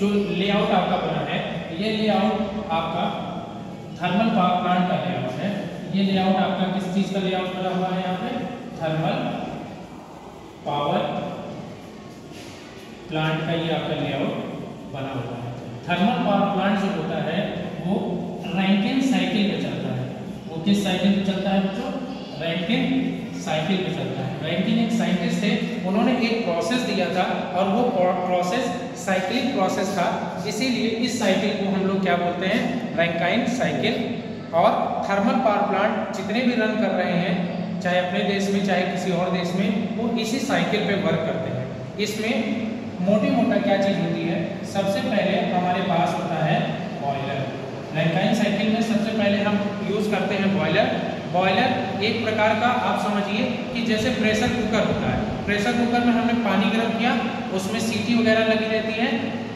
जो लेआउट आपका बना है, ये लेआउट आपका थर्मल पावर प्लांट का लेआउट है। ये लेआउट आपका किस चीज का लेआउट बना हुआ है? यहाँ पे थर्मल पावर प्लांट का ये आपका लेआउट बना हुआ है। थर्मल पावर प्लांट जो होता है वो रैंकिन साइकिल पे चलता है। वो किस साइकिल पे चलता है बच्चों? रैंकिन साइकिल पे चलता है। रैंकिन एक साइंटिस्ट थे, उन्होंने एक प्रोसेस दिया था और वो प्रोसेस साइक्लिक प्रोसेस था, इसीलिए इस साइकिल को हम लोग क्या बोलते हैं? Rankine cycle. और थर्मल पावर प्लांट जितने भी रन कर रहे हैं, चाहे अपने देश में चाहे किसी और देश में, वो इसी साइकिल पे वर्क करते हैं। इसमें मोटी मोटा क्या चीज़ होती है? सबसे पहले हमारे पास होता है बॉयलर। रैंकाइन साइकिल में सबसे पहले हम यूज़ करते हैं बॉयलर। बॉयलर एक प्रकार का आप समझिए कि जैसे प्रेशर कुकर होता है। प्रेशर कुकर में हमने पानी गर्म किया, उसमें सीटी वगैरह लगी रहती है,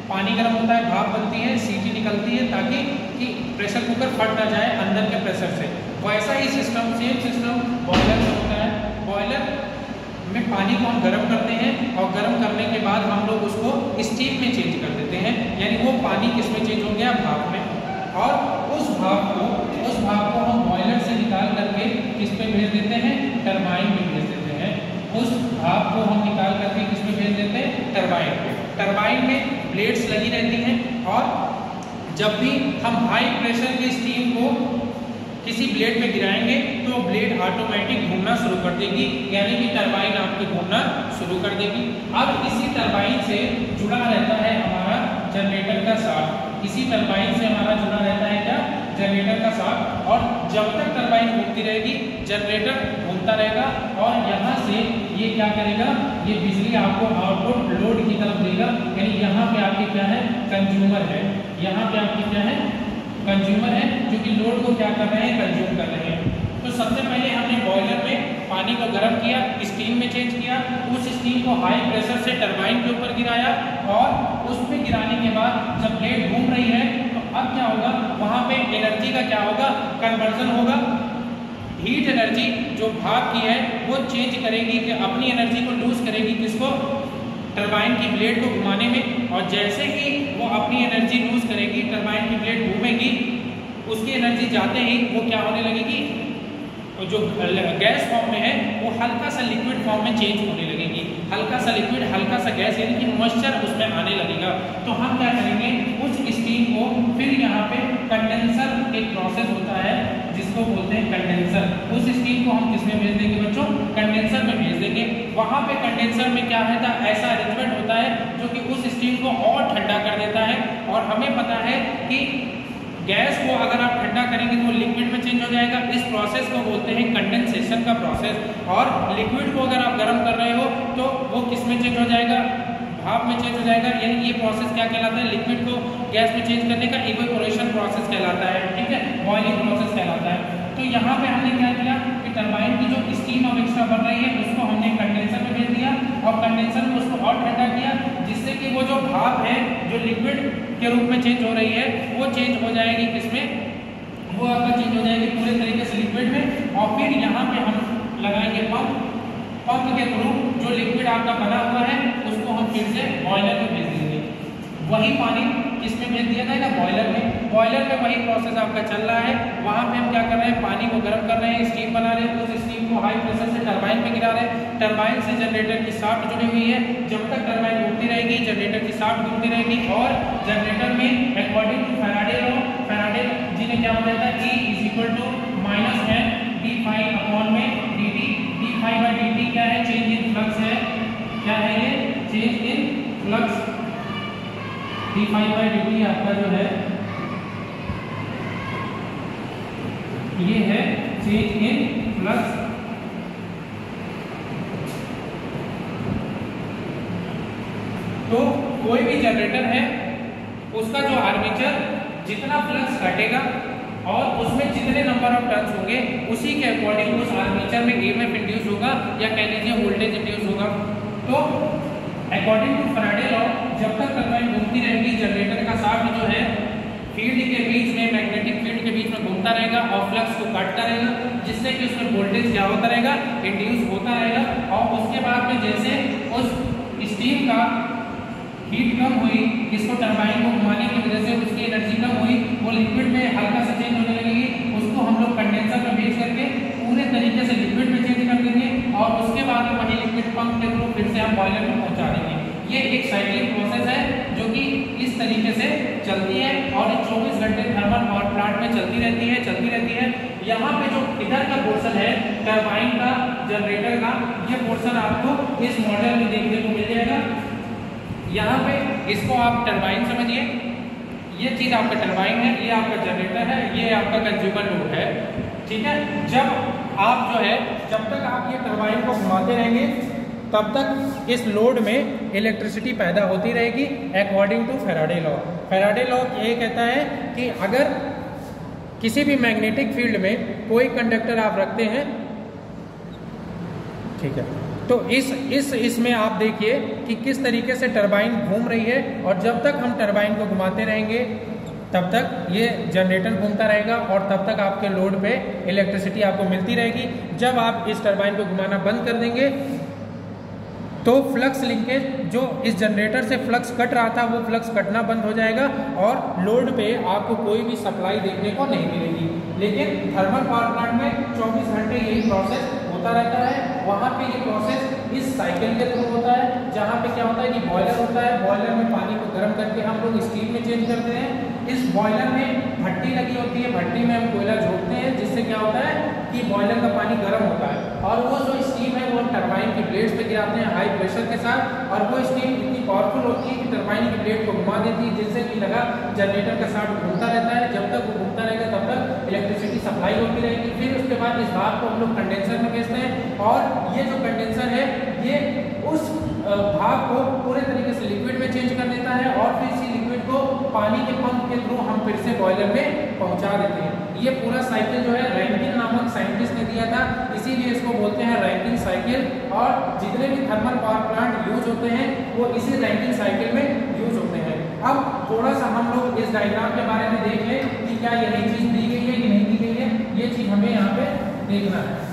पानी गर्म होता है, भाप बनती है, सीटी निकलती है ताकि कि प्रेशर कुकर फट ना जाए अंदर के प्रेशर से। वैसा ही सिस्टम, सेम सिस्टम बॉयलर में होता है। बॉयलर में पानी को हम गर्म करते हैं और गर्म करने के बाद हम लोग उसको स्टीम में चेंज कर देते हैं, यानी वो पानी किस में चेंज हो गया? भाप में। और उस भाप को हम बॉयलर से निकाल करके किस पे भेज देते हैं? टरबाइन में भेज देते हैं। उस भाप को हम निकाल करके किस पे भेज देते हैं? टरबाइन पे। टरबाइन में ब्लेड्स लगी रहती हैं और जब भी हम हाई प्रेशर के स्टीम को किसी ब्लेड पे गिराएंगे तो ब्लेड ऑटोमेटिक घूमना शुरू कर देगी, यानी कि टरबाइन आपकी घूमना शुरू कर देगी। अब इसी टरबाइन से जुड़ा रहता है हमारा जनरेटर का शाफ्ट। इसी टरबाइन से हमारा जुड़ा रहता है क्या? जनरेटर का शाफ्ट। और जब तक टरबाइन घूमती रहेगी, जनरेटर घूमता रहेगा और यहाँ से ये क्या करेगा? ये बिजली आपको आउटपुट लोड की तरफ देगा, यानी यहाँ पे आपके क्या है? कंज्यूमर है। यहाँ पे आपके क्या है? कंज्यूमर है, जो कि लोड को क्या कर रहे हैं? कंज्यूम कर रहे हैं। तो सबसे पहले हमने बॉयलर में पानी को गर्म किया, स्टीम में चेंज किया, उस स्टीम को हाई प्रेशर से टरबाइन के ऊपर गिराया और उस पर गिराने के बाद जब ब्लेड घूम रही है तो अब क्या होगा? वहाँ पे एनर्जी का क्या होगा? कन्वर्जन होगा। हीट एनर्जी जो भाप की है वो चेंज करेगी, कि अपनी एनर्जी को लूज करेगी, किसको? टरबाइन की ब्लेड को घुमाने में। और जैसे ही वो अपनी एनर्जी लूज करेगी, टरबाइन की ब्लेड घूमेगी, उसकी एनर्जी जाते ही वो क्या होने लगेगी? जो गैस फॉर्म में है वो हल्का सा लिक्विड फॉर्म में चेंज होने लगेगी। हल्का सा लिक्विड, हल्का सा गैस, यानी कि मॉइस्चर उसमें आने लगेगा। तो हम क्या करेंगे? उस स्टीम को फिर यहाँ पे कंडेंसर एक प्रोसेस होता है जिसको बोलते हैं कंडेंसर। उस स्टीम को हम किसमें भेज देंगे बच्चों? कंडेंसर में भेज देंगे। वहाँ पे कंडेंसर में क्या है? ऐसा अरेंजमेंट होता है जो कि उस स्टीम को और ठंडा कर देता है। और हमें पता है कि गैस को अगर आप ठंडा करेंगे तो लिक्विड में चेंज हो जाएगा। इस प्रोसेस को बोलते हैं कंडेंसेशन का प्रोसेस। और लिक्विड को अगर आप गर्म कर रहे हो तो वो किस में चेंज हो जाएगा? भाप में चेंज हो जाएगा। यानी ये प्रोसेस क्या कहलाता है? लिक्विड को गैस में चेंज करने का इवेपोरेशन प्रोसेस कहलाता है, ठीक है, बॉइलिंग प्रोसेस कहलाता है। तो यहाँ पे हमने क्या किया कि टरबाइन की जो स्टीम अब एक्स्ट्रा बन रही है उसको हमने कंडेंसर में भेज दिया और कंडेंसर में उसको और ठंडा किया, जिससे कि वो जो भाप है जो लिक्विड के रूप में चेंज हो रही है वो चेंज हो जाएगी किसमें? वो आपका चेंज हो जाएगी पूरे तरीके से लिक्विड में। और फिर यहाँ पे हम लगाएंगे पंप। पंप के थ्रू जो लिक्विड आपका बना हुआ है उसको हम फिर से बॉयलर में भेज देंगे। वही पानी किसमें भेज दिया जाएगा? बॉयलर में। बॉयलर में वही प्रोसेस आपका चल रहा है। वहाँ पे हम क्या कर रहे हैं? पानी को गर्म कर रहे हैं, स्टीम बना रहे हैं, उस स्टीम को हाई प्रेशर से टरबाइन में गिरा रहे हैं। टरबाइन से जनरेटर की शाफ्ट जुड़ी हुई है। जब तक टरबाइन घूमती रहेगी, जनरेटर की शाफ्ट घूमती रहेगी और जनरेटर में according to Faraday law, Faraday ji ने क्या बताया था? E = -n d∅/dt। d∅/dt क्या है? चेंज इन फ्लक्स है। क्या है ये? Change in flux. d∅/dt आपका जो है ये है चेंज इन फ्लक्स। तो कोई भी जनरेटर है उसका जो आर्मेचर जितना फ्लक्स घटेगा और उसमें जितने नंबर ऑफ टर्न्स होंगे उसी के अकॉर्डिंग उस आर्मेचर में ईएमएफ इंड्यूस होगा या कह लीजिए वोल्टेज इंड्यूस होगा। तो अकॉर्डिंग टू फैराडे लॉ जब तक टरबाइन घूमती रहेगी, जनरेटर का शाफ्ट जो है फील्ड के बीच में, मैग्नेटिक फील्ड के बीच में घूमता रहेगा और फ्लक्स को काटता रहेगा, जिससे कि उसमें वोल्टेज क्या होता रहेगा? इंड्यूस होता रहेगा। और उसके बाद में जैसे उस स्टीम का हीट कम हुई, किसको? टरबाइन 24 घंटे थर्मल पावर प्लांट में चलती रहती है। यहाँ पे जो इधर का पोर्शन है टरबाइन का, जनरेटर का, ये पोर्शन आपको इस मॉडल में देखने को मिल जाएगा। यहाँ पे इसको आप टरबाइन समझिए, ये चीज़ आपका टरबाइन है, ये आपका जनरेटर है, ये आपका कंज्यूमर लोड है, ठीक है। जब आप जो है, जब तक आप ये टरबाइन को घुमाते रहेंगे तब तक इस लोड में इलेक्ट्रिसिटी पैदा होती रहेगी according to Faraday law. Faraday law ये कहता है कि अगर किसी भी मैग्नेटिक फील्ड में कोई कंडक्टर आप रखते हैं, ठीक है, तो इसमें आप देखिए कि किस तरीके से टरबाइन घूम रही है, और जब तक हम टरबाइन को घुमाते रहेंगे तब तक ये जनरेटर घूमता रहेगा और तब तक आपके लोड पे इलेक्ट्रिसिटी आपको मिलती रहेगी। जब आप इस टरबाइन को घुमाना बंद कर देंगे तो फ्लक्स लिंकेज, जो इस जनरेटर से फ्लक्स कट रहा था, वो फ्लक्स कटना बंद हो जाएगा और लोड पे आपको कोई भी सप्लाई देखने को नहीं मिलेगी। लेकिन थर्मल पावर प्लांट में 24 घंटे यही प्रोसेस होता रहता है। वहाँ पे ये प्रोसेस इस साइकिल के थ्रू होता है, जहाँ पे क्या होता है कि बॉयलर होता है, बॉयलर में पानी को गर्म करके हम लोग स्टीम में चेंज करते हैं। इस बॉयलर में भट्टी लगी होती है, भट्टी में हम कोयला झोंकते हैं, जिससे क्या होता है कि बॉयलर का पानी गर्म होता है, और वो जो स्टीम है वो हम टरबाइन की ब्लेड्स पे गिराते हैं हाई प्रेशर के साथ, और वो स्टीम इतनी पावरफुल होती है कि टरबाइन की ब्लेड को घुमा देती है, जिससे कि लगा जनरेटर का साथ घूमता रहता है। जब तक वो घूमता रहेगा तब तक इलेक्ट्रिसिटी सप्लाई होती रहेगी। फिर उसके बाद इस भाग को हम लोग कंडेंसर में भेजते हैं, और ये जो कंडेंसर है ये उस भाग को पूरे तरीके से लिक्विड में चेंज कर देता है, और फिर इसी लिक्विड को पानी के पंप के थ्रू हम फिर से बॉयलर में पहुंचा देते हैं। ये पूरा साइकिल जो है रैंकिन नामक साइंटिस्ट ने दिया था, इसीलिए इसको बोलते हैं रैंकिन साइकिल। और जितने भी थर्मल पावर प्लांट यूज होते हैं वो इसी रैंकिन साइकिल में यूज होते हैं। अब थोड़ा सा हम लोग इस डायग्राम के बारे में देख लें कि क्या यही चीज दी गई है कि नहीं दी गई है, ये चीज हमें यहाँ पे देखना है।